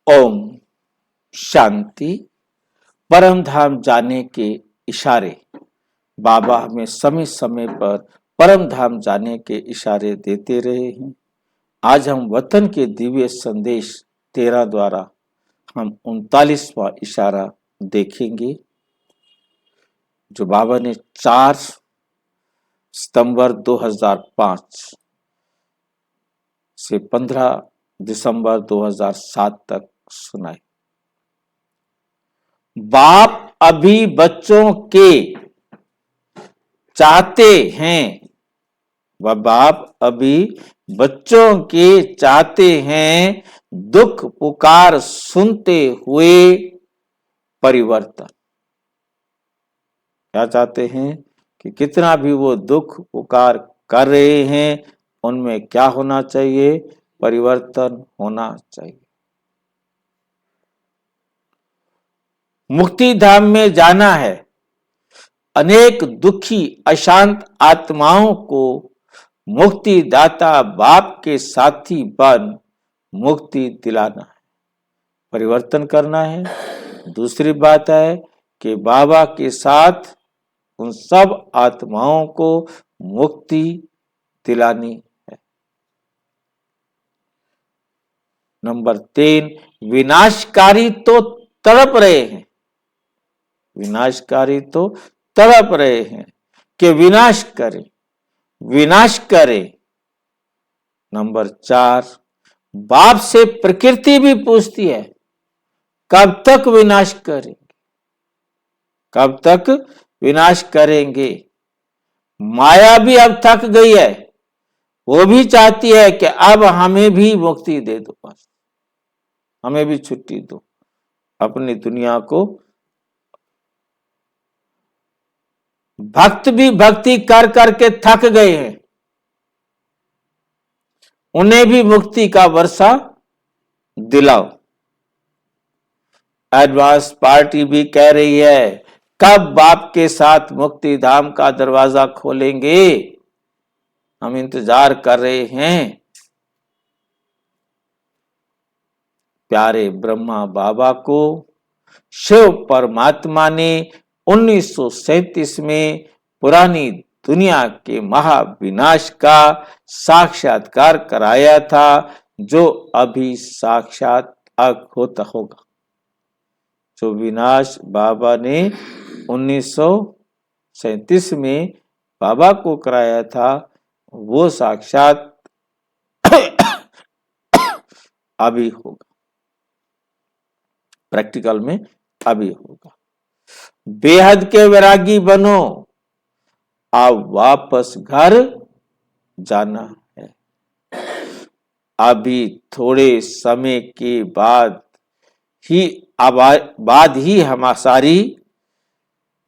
ओम शांति। परम धाम जाने के इशारे। बाबा हमें समय समय पर परम धाम जाने के इशारे देते रहे हैं। आज हम वतन के दिव्य संदेश 13 द्वारा हम 39वां इशारा देखेंगे, जो बाबा ने 4 सितंबर 2005 से 15 दिसंबर 2007 तक सुनाए। बाप अभी बच्चों के चाहते हैं, वह बाप अभी बच्चों के चाहते हैं, दुख पुकार सुनते हुए परिवर्तन। क्या चाहते हैं कि कितना भी वो दुख पुकार कर रहे हैं, उनमें क्या होना चाहिए? परिवर्तन होना चाहिए। मुक्ति धाम में जाना है। अनेक दुखी अशांत आत्माओं को मुक्ति दाता बाप के साथी बन मुक्ति दिलाना है, परिवर्तन करना है। दूसरी बात है कि बाबा के साथ उन सब आत्माओं को मुक्ति दिलानी है। नंबर 3, विनाशकारी तो तड़प रहे हैं, विनाशकारी तो तड़प रहे हैं कि विनाश करे, विनाश करे। नंबर 4, बाप से प्रकृति भी पूछती है, कब तक विनाश करेंगे, कब तक विनाश करेंगे। माया भी अब थक गई है, वो भी चाहती है कि अब हमें भी मुक्ति दे दो, बस हमें भी छुट्टी दो। अपनी दुनिया को भक्त भी भक्ति कर करके थक गए हैं, उन्हें भी मुक्ति का वर्षा दिलाओ। एडवांस पार्टी भी कह रही है, कब बाप के साथ मुक्ति धाम का दरवाजा खोलेंगे, हम इंतजार कर रहे हैं। प्यारे ब्रह्मा बाबा को शिव परमात्मा ने 1937 में पुरानी दुनिया के महाविनाश का साक्षात्कार कराया था, जो अभी साक्षात होता होगा। जो विनाश बाबा ने 1937 में बाबा को कराया था, वो साक्षात अभी होगा, प्रैक्टिकल में अभी होगा। बेहद के वैरागी बनो, अब वापस घर जाना है। अभी थोड़े समय के बाद ही हमारी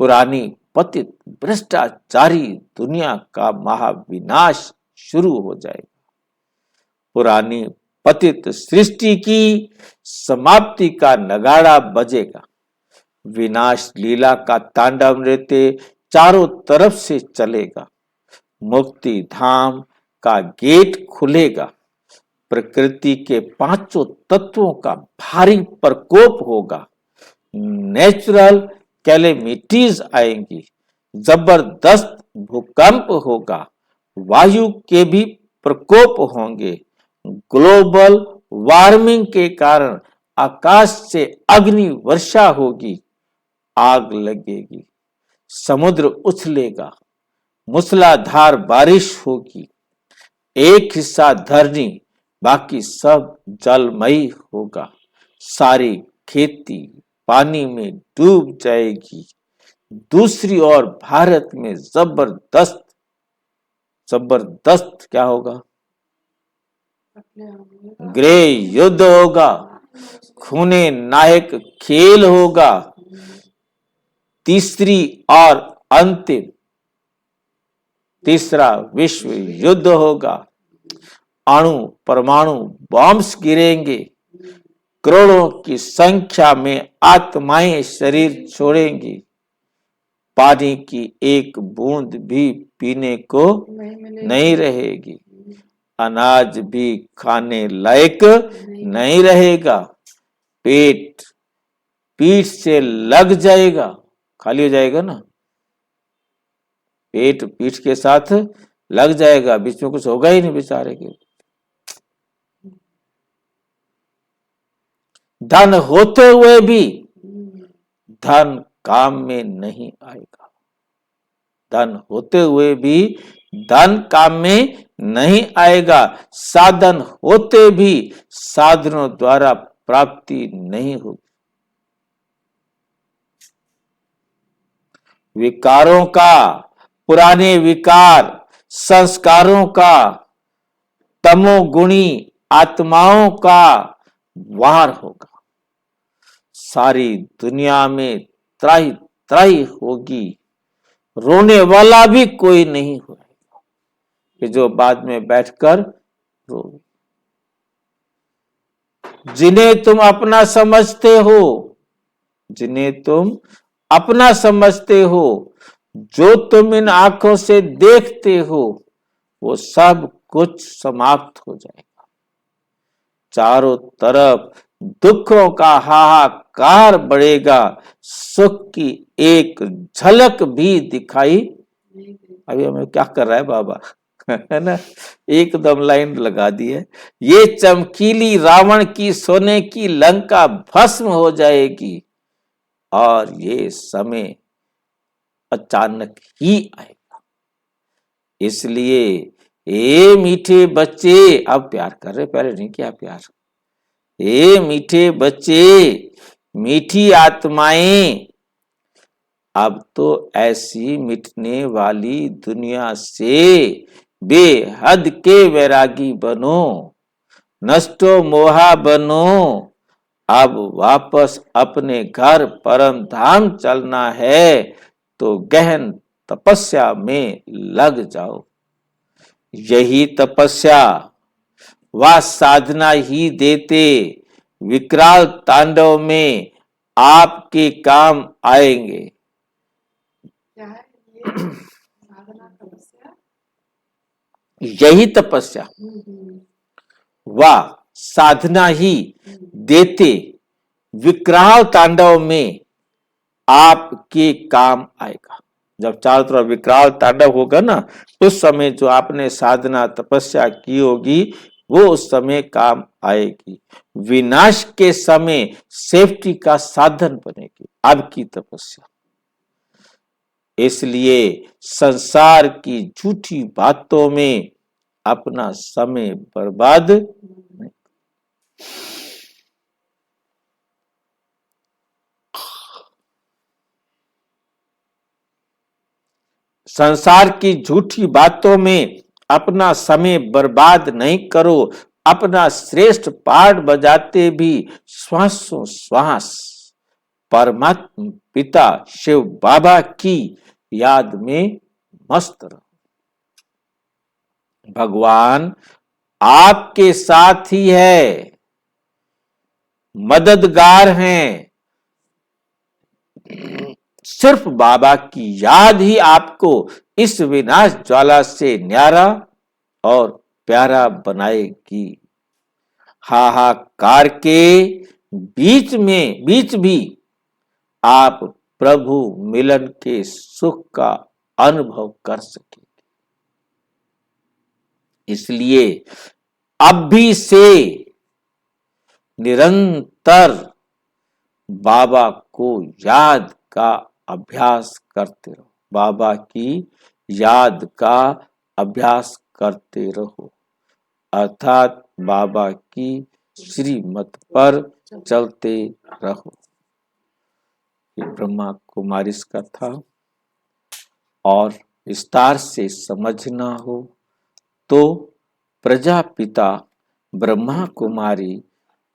पुरानी पतित भ्रष्टाचारी दुनिया का महाविनाश शुरू हो जाएगा। पुरानी पतित सृष्टि की समाप्ति का नगाड़ा बजेगा। विनाश लीला का तांडव नृत्य चारों तरफ से चलेगा। मुक्ति धाम का गेट खुलेगा। प्रकृति के 5 तत्वों का भारी प्रकोप होगा। नेचुरल कैलेमिटीज आएंगी, जबरदस्त भूकंप होगा, वायु के भी प्रकोप होंगे। ग्लोबल वार्मिंग के कारण आकाश से अग्नि वर्षा होगी, आग लगेगी, समुद्र उछलेगा, मूसलाधार बारिश होगी। एक हिस्सा धरनी, बाकी सब जलमयी होगा। सारी खेती पानी में डूब जाएगी। दूसरी ओर भारत में जबरदस्त क्या होगा? गृह युद्ध होगा, खूने नायक खेल होगा। तीसरा विश्व युद्ध होगा। अणु परमाणु बॉम्ब्स गिरेंगे। करोड़ों की संख्या में आत्माएं शरीर छोड़ेंगी। पानी की एक बूंद भी पीने को नहीं रहेगी। अनाज भी खाने लायक नहीं रहेगा। पेट पीठ से लग जाएगा, खाली हो जाएगा ना, पेट पीठ के साथ लग जाएगा, बीच में कुछ होगा ही नहीं बेचारे के। धन होते हुए भी धन काम में नहीं आएगा, धन होते हुए भी धन काम में नहीं आएगा, साधन होते भी साधनों द्वारा प्राप्ति नहीं होगी। विकारों का, पुराने विकार संस्कारों का, तमोगुणी आत्माओं का वार होगा। सारी दुनिया में त्राही त्राही होगी, रोने वाला भी कोई नहीं होगा कि जो बाद में बैठकर रो। जिन्हें तुम अपना समझते हो, जिन्हें तुम अपना समझते हो, जो तुम इन आंखों से देखते हो, वो सब कुछ समाप्त हो जाएगा। चारों तरफ दुखों का हाहाकार बढ़ेगा, सुख की एक झलक भी दिखाई। अभी हमें क्या कर रहा है बाबा है ना, एकदम लाइन लगा दी है। ये चमकीली रावण की सोने की लंका भस्म हो जाएगी और ये समय अचानक ही आएगा। इसलिए ए मीठे बच्चे, अब प्यार कर रहे, पहले नहीं किया प्यार। ए मीठे बच्चे, मीठी आत्माएं, अब तो ऐसी मिटने वाली दुनिया से बेहद के वैरागी बनो, नष्टो मोहा बनो। अब वापस अपने घर परम धाम चलना है तो गहन तपस्या में लग जाओ। यही तपस्या व साधना ही देते विकराल तांडव में आपके काम आएंगे। क्या है ये साधना तपस्या? यही तपस्या व साधना ही देते विकराल तांडव में आपके काम आएगा। जब चारों तरफ विकराल तांडव होगा ना, उस समय जो आपने साधना तपस्या की होगी वो उस समय काम आएगी। विनाश के समय सेफ्टी का साधन बनेगी आपकी तपस्या। इसलिए संसार की झूठी बातों में अपना समय बर्बाद नहीं। संसार की झूठी बातों में अपना समय बर्बाद नहीं करो। अपना श्रेष्ठ पाठ बजाते भी श्वासों श्वास परमात्मा पिता शिव बाबा की याद में मस्त रहो। भगवान आपके साथ ही है, मददगार हैं। सिर्फ बाबा की याद ही आपको इस विनाश ज्वाला से न्यारा और प्यारा बनाएगी। हाहाकार के बीच भी आप प्रभु मिलन के सुख का अनुभव कर सकेंगे। इसलिए अभी से निरंतर बाबा को याद का अभ्यास करते रहो, बाबा की याद का अभ्यास करते रहो, अर्थात बाबा की श्रीमत पर चलते रहो। ये ब्रह्मा कुमारी का था। और विस्तार से समझना हो तो प्रजापिता ब्रह्मा कुमारी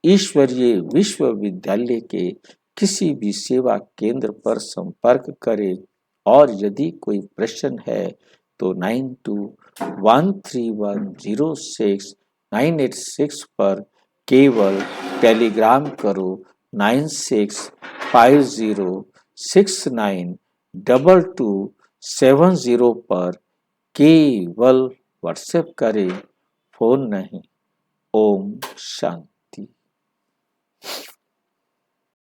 ईश्वरीय विश्वविद्यालय के किसी भी सेवा केंद्र पर संपर्क करें। और यदि कोई प्रश्न है तो 9213106986 पर केवल टेलीग्राम करो। 9650692270 पर केवल व्हाट्सएप करें, फोन नहीं। ओम शांति।